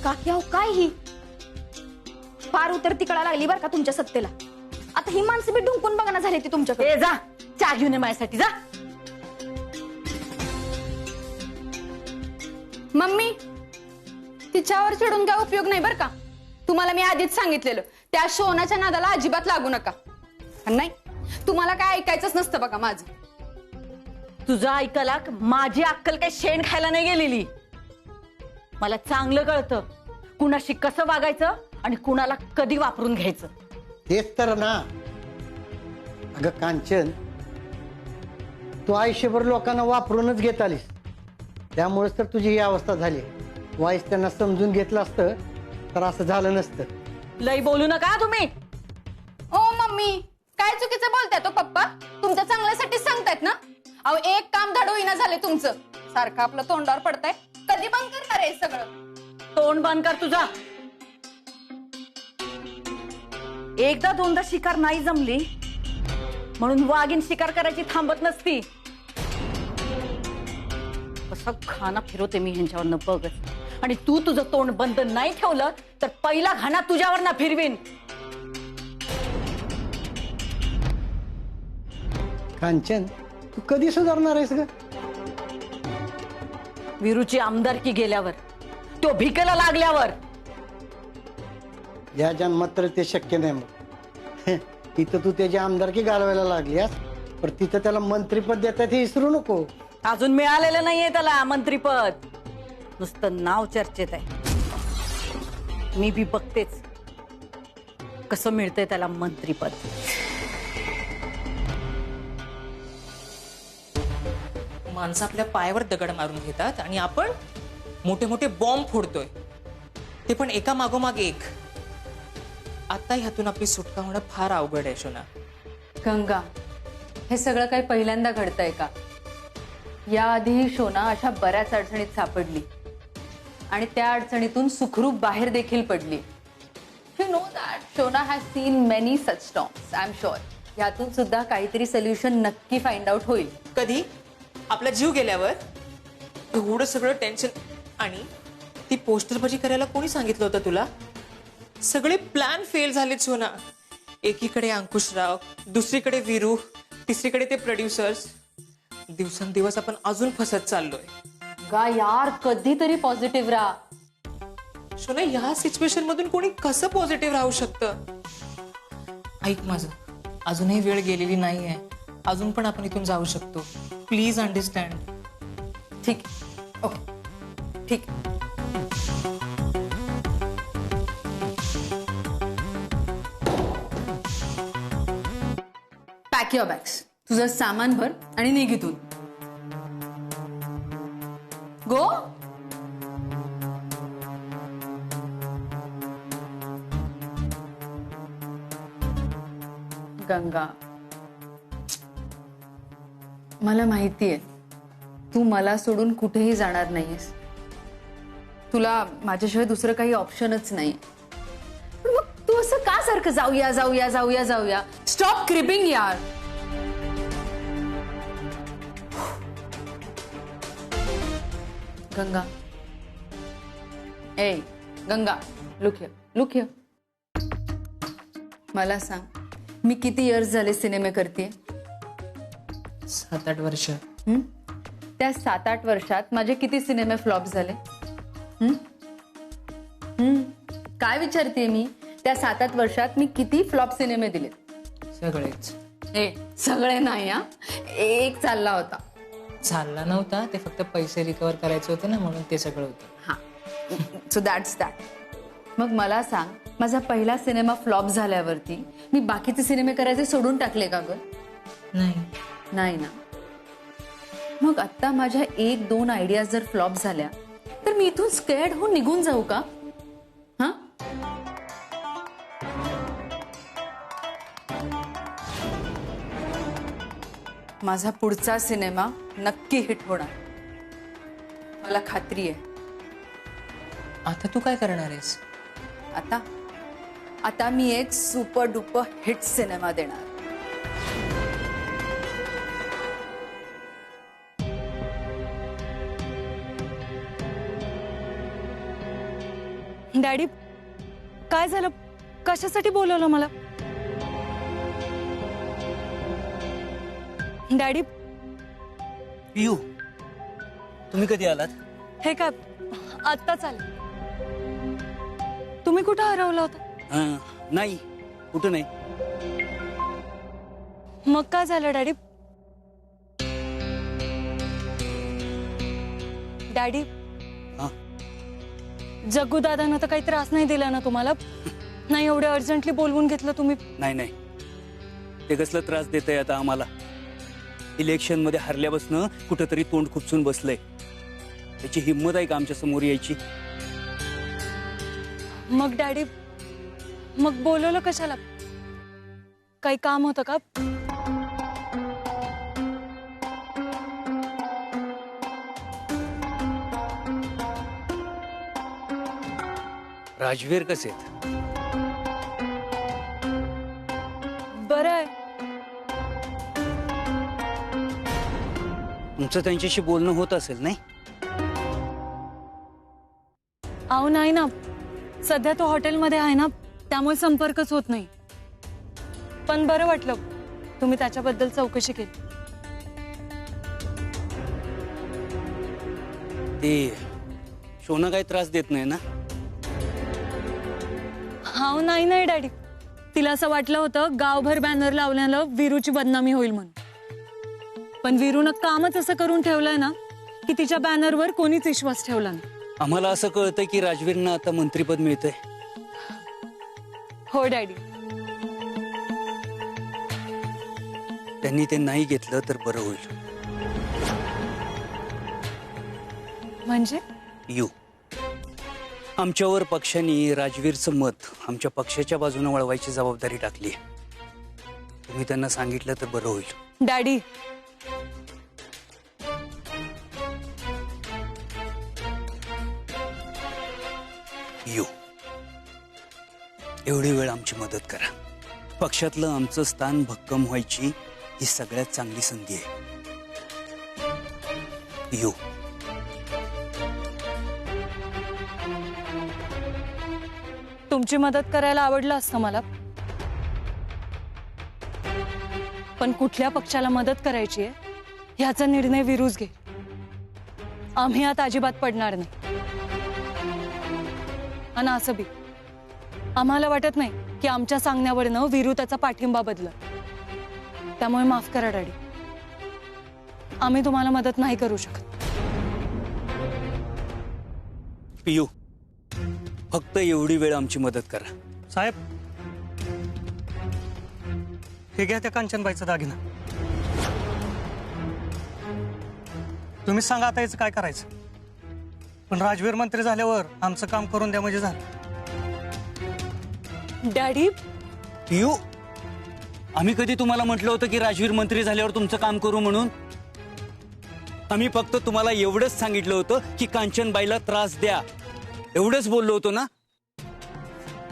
काकी अहो काय ही फार उतरती कळा लागली बर का तुमच्या सत्तेला. आता ही माणसं बी ढुंकून बघा ना झाली ती तुमच्याकडे. जा चहा घेऊन ये माझ्यासाठी जा. मम्मी तिच्यावर चिडून काय उपयोग नाही बर का. तुम्हाला मी आधीच सांगितलेलं त्या शोनाच्या नादाला अजिबात लागू नका. नाही तुम्हाला काय ऐकायचंच नसतं बघा माझं. तुझं ऐकायला माझी अक्कल काही शेण खायला नाही गेलेली. मला चांगलं कळतं कुणाशी कसं वागायचं आणि कुणाला कधी वापरून घ्यायचं. तेच तर ना. अगं कांचन, तू आयुष्यभर लोकांना वापरूनच घेत आलीस, त्यामुळेच तर तुझी ही अवस्था झाली. वाईस त्यांना समजून घेतलं असतं तर असं झालं नसतं. लई बोलू नका तुम्ही. ओ मम्मी काय चुकीचं बोलताय तो पप्पा. तुमच्या चांगल्यासाठी सांगतायत ना. अहो एक काम धड होईना झाले तुमचं. सारखं आपलं तोंडावर पडताय. कधी बंद करणार आहे सगळं. तोंड बंद कर तुझा. एकदा दोनदा शिकार नाही जमली म्हणून वाघीण शिकार करायची थांबत नसती. कसं खाना फिरवते मी ह्यांच्यावरनं बघ. आणि तू तुझं तोंड बंद नाही ठेवलं तर पहिला घाणा तुझ्यावर ना फिरवीन. कांचन, तू कधी सुधारणार आहेस ग? वीरूची आमदारकी गेल्यावर, तो भिकेला लागल्यावर. या जन्मात तर ते शक्य नाही. मग तिथं तू त्याची आमदारकी घालवायला लागलीस, पण तिथं त्याला मंत्रीपद देतात हे विसरू नको. अजून मिळालेलं नाहीये त्याला मंत्रीपद. नुसतं नाव चर्चेत आहे. मी बी बघतेच कसं मिळतंय त्याला मंत्रीपद. माणसं आपल्या पायावर दगड मारून घेतात आणि आपण मोठे मोठे बॉम्ब फोडतोय, ते पण एका मागोमाग एक. आता ह्यातून आपली सुटका होणं फार अवघड आहे शोना. गंगा हे सगळं काही पहिल्यांदा घडतंय का. याआधी शोना अशा बऱ्याच अडचणीत सापडली आणि त्या अडचणीतून सुखरूप बाहेर देखील पडली. यू नो दॅट शोना has seen many such storms. I am sure यातून सुद्धा काहीतरी सोल्युशन नक्की फाइंड आउट होईल. कधी? आपला जीव गेल्यावर? एवढं सगळं टेन्शन आणि ती पोस्टरबाजी करायला कोणी सांगितलं होतं तुला? सगळे प्लॅन फेल झालेत शोना. एकीकडे अंकुशराव, दुसरीकडे वीरू, तिसरीकडे ते प्रोड्युसर्स. दिवसेंदिवस आपण अजून फसत चाललोय. गा यार कधीतरी पॉझिटिव्ह राहा. शोना ह्या सिच्युएशन मधून कोणी कसं पॉझिटिव्ह राहू शकतं? ऐक माझं, अजूनही वेळ गेलेली नाहीये. अजून पण आपण इथून जाऊ शकतो. Please understand. ठीक ओके ठीक. Pack your bags. तुझं सामान भर आणि निघ इथून. गो. गंगा मला माहितीये तू मला सोडून कुठेही जाणार नाहीयेस. तुला माझ्याशिवाय दुसरं काही ऑप्शनच नाही. पण मग तू असं का सारखं जाऊया जाऊया जाऊया जाऊया. स्टॉप क्रिपिंग यार. गंगा ए गंगा लुक हियर. मला सांग मी किती इयर्स झाले सिनेमे करतेय? 7-8 वर्ष. त्या 7-8 वर्षात माझे किती सिनेमे फ्लॉप झाले? काय विचारतेय मी? त्या 7-8 वर्षात मी किती फ्लॉप सिनेमे दिले? सगळेच. हे सगळे नाही हा. एक चालला होता. चालला नव्हता, ते फक्त पैसे रिकवर करायचे होते ना, म्हणून ते सगळं होतं. हा सो दॅट्स दॅट. मग मला सांग माझा पहिला सिनेमा फ्लॉप झाल्यावरती मी बाकीचे सिनेमे करायचे सोडून टाकले का ग? नाही. नाही ना. मग आता माझ्या 1-2 आयडियाज जर फ्लॉप झाल्या तर मी इथून स्केअर्ड होऊन निघून जाऊ का? हा माझा पुढचा सिनेमा नक्की हिट होणार मला खात्री आहे. आता तू काय करणार आहेस? आता मी एक सुपर डुपर हिट सिनेमा देणार. डॅडी काय झालं? कशासाठी बोलवलं मला? डॅडी पियू, तुम्ही कधी आलात? हे काय आत्ताच आले? तुम्ही कुठं हरवला होता? नाही, कुठं नाही. मग काय झालं डॅडी? डॅडी हा? जग्गू दादानं तर काही त्रास नाही दिला ना तुम्हाला? नाही एवढं अर्जंटली बोलवून घेतलं तुम्ही? नाही नाही, ते कसलं त्रास देत आहे आता आम्हाला. इलेक्शन मध्ये हरल्यापासून कुठंतरी तोंड खुपसून बसलंय. त्याची हिंमत आहे का आमच्या समोर यायची? मग डॅडी मग बोलवलं कशाला? काही काम होतं का? राजवीर कसे आहेत? बरं आहे. तुमचं त्यांच्याशी बोलणं होत असेल नाही? अहो नाही ना, सध्या तो हॉटेलमध्ये आहे ना, त्यामुळे संपर्कच होत नाही. पण बरं वाटलं तुम्ही त्याच्याबद्दल चौकशी केली. ते शोना काही त्रास देत नाही ना? हाव नाही नाही डॅडी, तिला असं वाटलं होतं गावभर बॅनर लावल्यानं वीरूची बदनामी होईल म्हणून. पण वीरूनं कामच असं करून ठेवलंय ना की तिच्या बॅनरवर कोणीच विश्वास ठेवला नाही. आम्हाला असं कळतंय की राजवीरना आता मंत्रीपद मिळतंय. हो डॅडी. त्यांनी ते नाही घेतलं तर बरं होईल. म्हणजे यू, आमच्यावर पक्षांनी राजवीरचं मत आमच्या पक्षाच्या बाजूने वळवायची जबाबदारी टाकली. तुम्ही त्यांना सांगितलं तर बरं होईल. डॅडी यू, एवढी वेळ आमची मदत करा. पक्षातलं आमचं स्थान भक्कम व्हायची ही सगळ्यात चांगली संधी आहे. यू, तुमची मदत करायला आवडलं असतं मला, पण कुठल्या पक्षाला मदत करायची आहे ह्याचा निर्णय वीरूच घे. आम्ही यात अजिबात पडणार नाही. आणि असं बी आम्हाला वाटत नाही की आमच्या सांगण्यावरनं वीरू त्याचा पाठिंबा बदलला. त्यामुळे माफ करा डॅडी, आम्ही तुम्हाला मदत नाही करू शकत. पियू, फक्त एवढी वेळ आमची मदत करा. साहेब, हे घ्या त्या कांचनबाईचा दागिना. तुम्हीच सांगा आता याचं काय करायचं. पण राजवीर मंत्री झाल्यावर आमचं काम करून द्या म्हणजे झालं. डॅडी पियू, आम्ही कधी तुम्हाला म्हटलं होतं की राजवीर मंत्री झाल्यावर तुमचं काम करू म्हणून? आम्ही फक्त तुम्हाला एवढंच सांगितलं होतं की कांचनबाईला त्रास द्या, एवढंच बोललो होतो ना?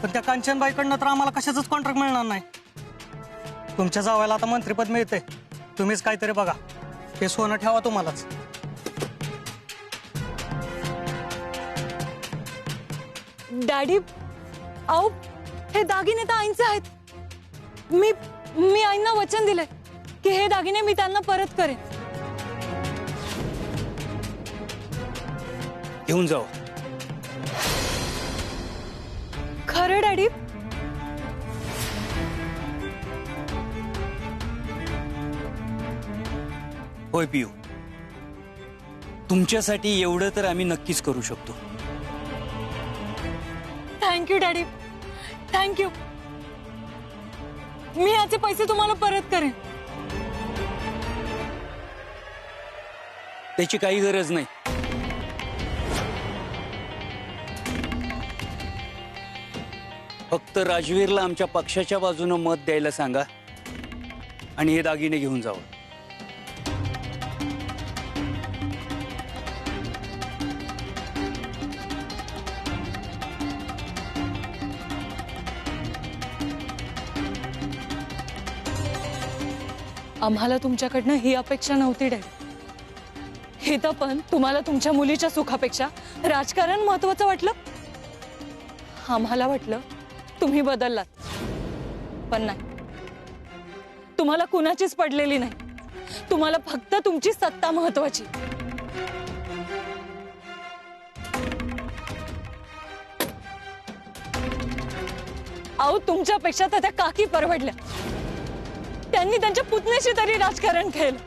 पण त्या कांचनबाईकडनं तर आम्हाला कशाचंच कॉन्ट्रॅक्ट मिळणार नाही. तुमच्या जावयाला आता मंत्रीपद मिळते, तुम्हीच काहीतरी बघा. हे सोनं ठेवा तुम्हालाच. डॅडी अहो, हे दागिने तर आईंचे आहेत. मी आईंना वचन दिलंय की हे दागिने मी त्यांना परत करेन. घेऊन जाऊ. खरं डॅडी? होय पियू, तुमच्यासाठी एवढं तर आम्ही नक्कीच करू शकतो. Thank you daddy, thank you. मी याचे पैसे तुम्हाला परत करेन. त्याची काही गरज नाही. फक्त राजवीरला आमच्या पक्षाच्या बाजूने मत द्यायला सांगा आणि हे दागिने घेऊन जावं. आम्हाला तुमच्याकडनं ही अपेक्षा नव्हती डॅडी. हे तर पण तुम्हाला तुमच्या मुलीच्या सुखापेक्षा राजकारण महत्वाचं वाटलं. आम्हाला वाटलं तुम्ही बदललात, पण नाही. तुम्हाला कुणाचीच पडलेली नाही. तुम्हाला फक्त तुमची सत्ता महत्वाची. अहो, तुमच्यापेक्षा तर त्या काकी परवडल्या. त्यांनी त्यांच्या पुतण्याशी तरी राजकारण खेळलं,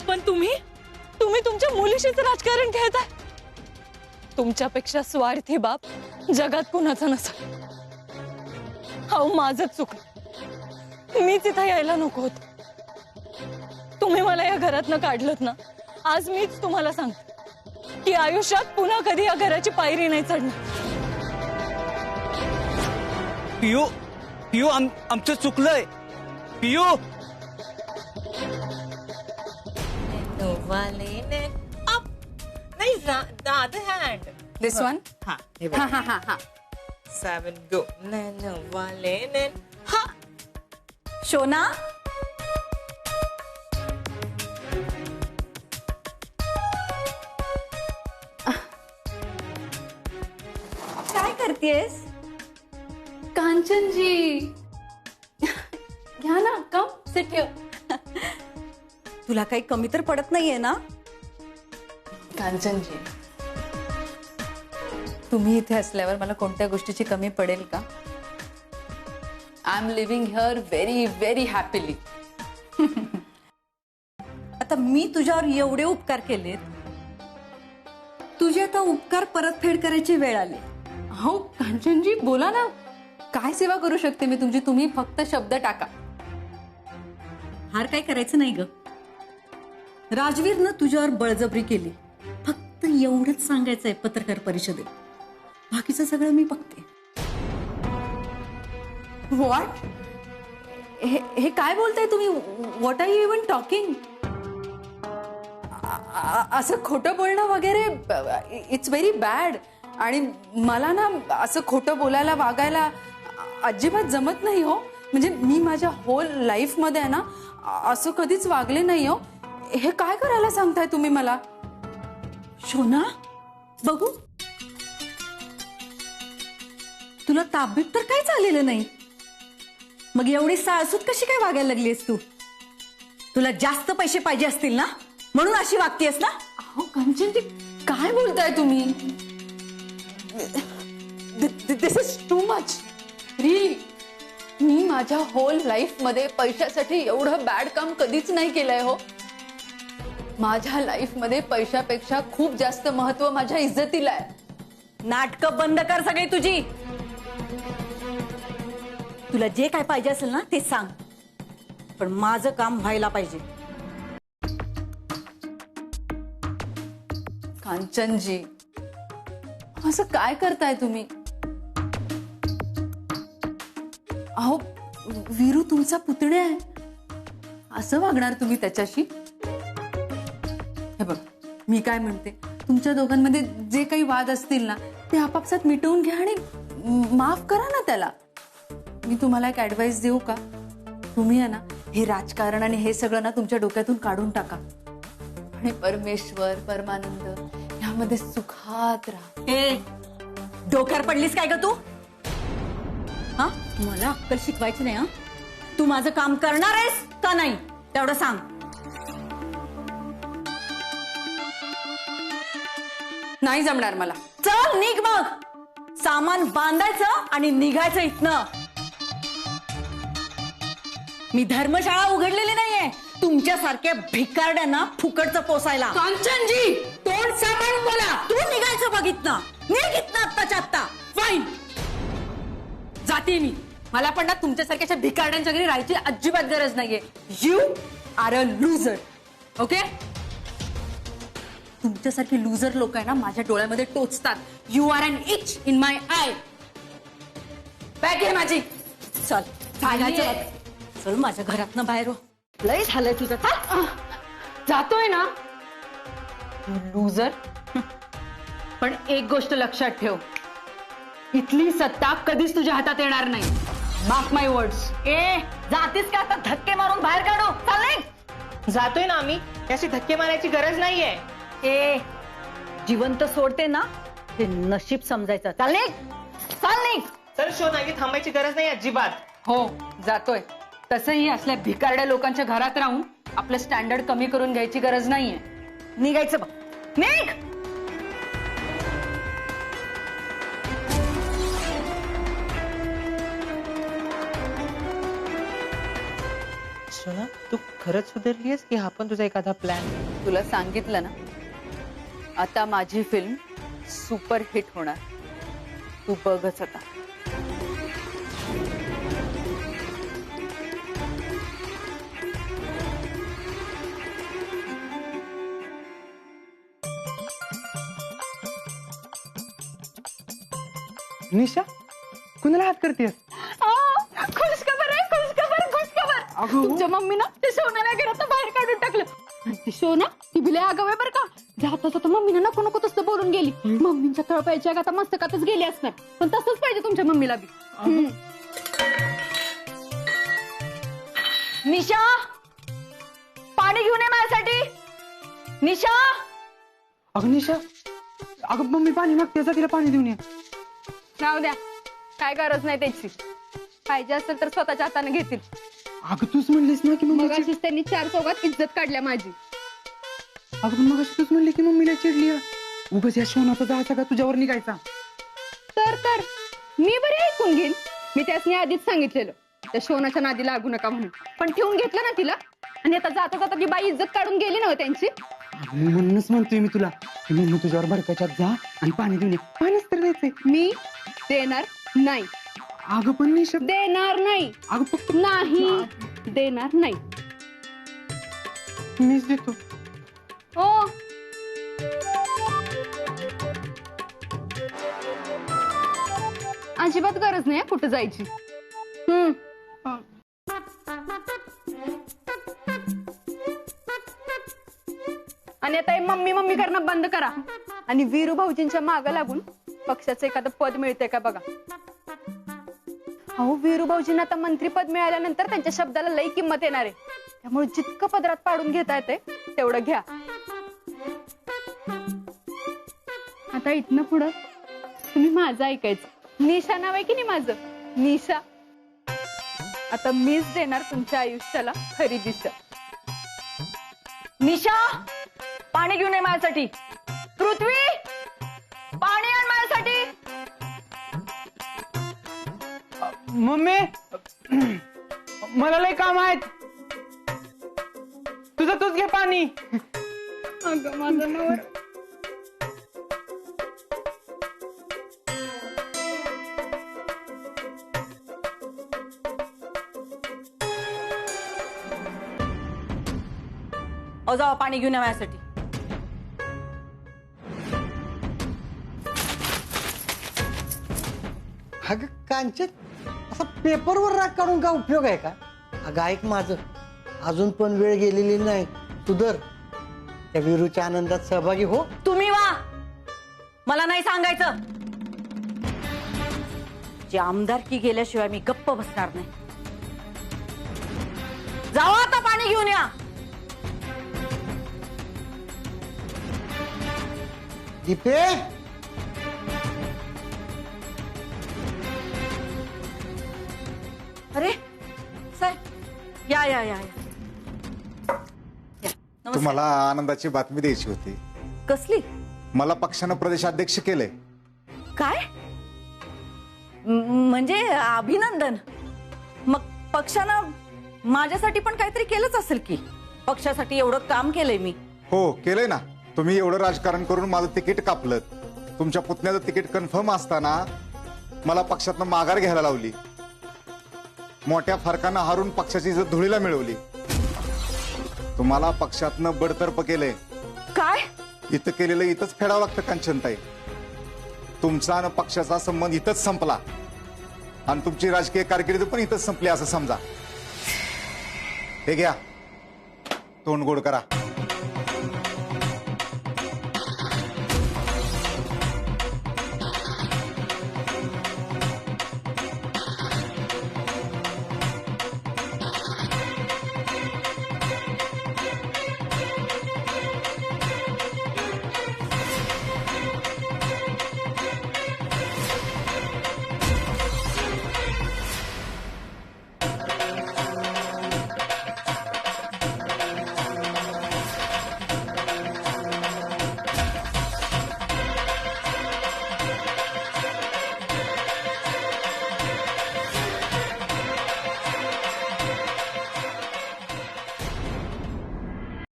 पण तुम्ही तुमच्या मुलीशीच राजकारण खेळताय. तुमच्यापेक्षा स्वार्थी बाप जगात कुणाचा नसेल. अहो, माझंच चुकलं. मीच इथं यायला नको होत. तुम्ही मला या घरातनं काढलत ना, आज मीच तुम्हाला सांगते की आयुष्यात पुन्हा कधी या घराची पायरी नाही चढणार. पियू पियू आमचं चुकलंय. पियू नाही, the other hand. This one. हा, हे हा बघ. हा हा हा. 7 go. वाले ने हा. शोना, काय करतेस? कांचनजी घ्या ना, कम सिट हिअर. तुला काही कमी तर पडत नाहीये ना? कांचनजी, तुम्ही इथे असल्यावर मला कोणत्या गोष्टीची कमी पडेल का? I am living here very very happily. आता मी तुझ्यावर एवढे उपकार केलेत, तुझे आता उपकार परतफेड करायची वेळ आली. हो कांचनजी, बोला ना, काय सेवा करू शकते मी तुमची? तुम्ही फक्त शब्द टाका. हार काय करायचं नाही ग. राजवीरनं तुझ्यावर बळजबरी केली, फक्त एवढंच सांगायचंय पत्रकार परिषदेत. बाकीचं सगळं मी बघते. व्हॉट? हे काय बोलताय तुम्ही? What are you even talking? असं खोटं बोलणं वगैरे इट्स व्हेरी बॅड. आणि मला ना असं खोटं बोलायला वागायला अजिबात जमत नाही हो. म्हणजे मी माझ्या होल लाईफ मध्ये ना असं कधीच वागले नाही हो. हे काय करायला सांगताय तुम्ही मला? शोना, बघू, तुला ताब्यात तर काय झालेलं नाही, मग एवढी साळसूत कशी काय वागायला लागलीस तू? तुला जास्त पैसे पाहिजे असतील ना, म्हणून अशी वागतेस ना? अहो कंचनजी, काय बोलताय तुम्ही? दिस इज टू मच रिअली. मी माझ्या होल लाईफ मध्ये पैशासाठी एवढं बॅड काम कधीच नाही केलंय हो. माझ्या लाईफ मध्ये पैशापेक्षा खूप जास्त महत्व माझ्या इज्जतीला आहे. नाटकं बंद कर सगळी तुझी. तुला जे काय पाहिजे असेल ना ते सांग, पण माझं काम व्हायला पाहिजे. कांचनजी, असं काय करताय तुम्ही? अहो, वीरू तुमचा पुतण्या आहे, असं वागणार तुम्ही त्याच्याशी? हे बघ, मी काय म्हणते, तुमच्या दोघांमध्ये जे काही वाद असतील ना ते आपापसात मिटवून घ्या आणि माफ करा ना त्याला. मी तुम्हाला एक ऍडवाइस देऊ का? तुम्ही आहे ना हे राजकारण आणि हे सगळं ना तुमच्या डोक्यातून काढून टाका आणि परमेश्वर, परमानंद यामध्ये सुखात राहा. ए, डोक्यावर पडलीस काय ग तू? हा, मला अक्कल शिकवायची नाही. हा, तू माझं काम करणार आहेस का नाही तेवढं सांग. नाही जमणार मला. चल निघ मग. सामान बांधायचं आणि निघायचं इथनं. मी धर्मशाळा उघडलेली नाहीये तुमच्यासारख्या भिकारड्यांना फुकटचं पोसायला. कांचनजी, तोंड सांभाळून बोला. तू निघायचं बघ इथनं. निघ इथनं आत्ताच्या आत्ता. फाईन, जाते मी. मला पण ना तुमच्यासारख्या भिकारड्यांच्या घरी राहायची अजिबात गरज नाहीये. You are a loser. Okay? तुमच्यासारखे लुझर लोक आहे ना माझ्या डोळ्यामध्ये टोचतात. You are an itch in my eye. Bag आहे माझी. चल निघायचं. चल माझ्या घरातनं बाहेर हो. लय झालंय तुझं. जातोय ना लुझर. पण एक गोष्ट लक्षात ठेव, इथली सत्ता कधीच तुझ्या हातात येणार नाही. मार्क माय वर्ड्स. ए, जातीस का आता धक्के मारून बाहेर काढू? चल निघ. जातोय ना आम्ही, त्याची धक्के मारायची गरज नाहीये. ए, जिवंत सोडते ना ते नशीब समजायचं. चल निघ. चल निघ. शो नाही थांबायची गरज नाही अजिबात. हो जातोय. तसंही असल्या भिकारड्या लोकांच्या घरात राहून आपलं स्टँडर्ड कमी करून घ्यायची गरज नाहीये. निघायचं बघ, निघ. सोना तू खरंच सुधारलीस की हा पण तुझा एखादा प्लॅन? तुला सांगितलं ना, आता माझी फिल्म सुपर हिट होणार. तू बघच आता. निशा कुणाला हात करतेस? खुशखबर आहे, खुशखबर, खुशखबर. तुमच्या मम्मीनं ते सोन्याला घरात बाहेर काढून टाकलं. आणि ती सोना ती बिले आगाव आहे बरं का. जाता जाता मम्मीनं नको नको तसं बोलून गेली. मम्मींच्या कळपायच्या आता मस्तकातच गेली असणार. पण तसंच पाहिजे तुमच्या मम्मीला बी. निशा, पाणी घेऊन ये माझ्यासाठी. निशा. अगं निशा, अगं मम्मी पाणी मागते, जा तिला पाणी देऊन ये. राहू द्या, काय गरज नाही त्याची. पाहिजे असेल तर स्वतःच्या हाताने घेतील. अगं तूच म्हणलीस ना की मम्मी. मगाशीच त्यांनी 4 चौघात इज्जत काढल्या माझी. अगं पण मग तूच म्हणली की मम्मीला चिडली. उगाच या शोनाचा जायचा का तुझ्यावर निघायचा? तर मी बरे ऐकून घेईन. मी त्यासनी आधीच सांगितलेलं त्या शोनाच्या नादी लागू नका म्हणून. पण ठेवून घेतलं ना तिला. आणि आता जाता जाता ती बाई इज्जत काढून गेली ना त्यांची. म्हणूनच म्हणतोय मी तुला की मम्मी तुझ्यावर भडकाच्यात जा आणि पाणी देऊन ये. पाणीच तर द्यायचंय. मी देणार नाही. अगं पण निशा. देणार नाही. अगं फक्त नाही देणार नाही. मीच देतो. हो. अजिबात गरज नाही कुठं जायची. आणि आता हे मम्मी मम्मी करणं बंद करा. आणि वीरू भाऊजींच्या मागं लागून पक्षाचं एखादं पद मिळतंय का बघा. अहो वीरू भाऊजींना आता मंत्रीपद मिळाल्यानंतर त्यांच्या शब्दाला लई किंमत येणार आहे. त्यामुळे जितकं पदरात पाडून घेता येते तेवढं घ्या. आता इथनं पुढं तुम्ही माझं ऐकायचं. निशा नाव आहे की नाही माझं, निशा. आता मीच देणार तुमच्या आयुष्याला खरी दिशा. निशा, पाणी घेऊन ये माझ्यासाठी. पृथ्वी, पाणी आण माझ्यासाठी. मम्मी मला लय काम आहेत. तुझं तूच घे पाणी. अगं माझं नवर. जावा पाणी घेऊन या माझ्यासाठी. अगं कांचन, असा पेपरवर राग काढून का उपयोग आहे का? अगं ऐक माझं, अजून पण वेळ गेलेली नाही. सुधर. त्या वीरूच्या आनंदात सहभागी हो. तुम्ही वा, मला नाही सांगायचं. जे आमदारकी गेल्याशिवाय मी गप्प बसणार नाही. जावा आता पाणी घेऊन या. दीपे, अरे सर, या या या. तुम्हाला आनंदाची बातमी द्यायची होती. कसली? मला पक्षानं प्रदेशाध्यक्ष केलंय. काय? म्हणजे अभिनंदन. मग पक्षानं माझ्यासाठी पण काहीतरी केलंच असेल की. पक्षासाठी एवढं काम केलंय मी. हो केलंय ना. तुम्ही एवढं राजकारण करून माझं तिकीट कापलं. तुमच्या पुतण्याचं तिकीट कन्फर्म असताना मला पक्षातनं माघार घ्यायला लावली. मोठ्या फरकानं हारून पक्षाची इज्जत धुळीला मिळवली. तुम्हाला पक्षातनं बडतर्फ केलंय. काय? इथं केलेलं इथंच फेडावं लागतं कांचनताई. तुमचा आणि पक्षाचा संबंध इथंच संपला आणि तुमची राजकीय कारकीर्द पण इथंच संपली असं समजा. हे घ्या, तोंड गोड करा.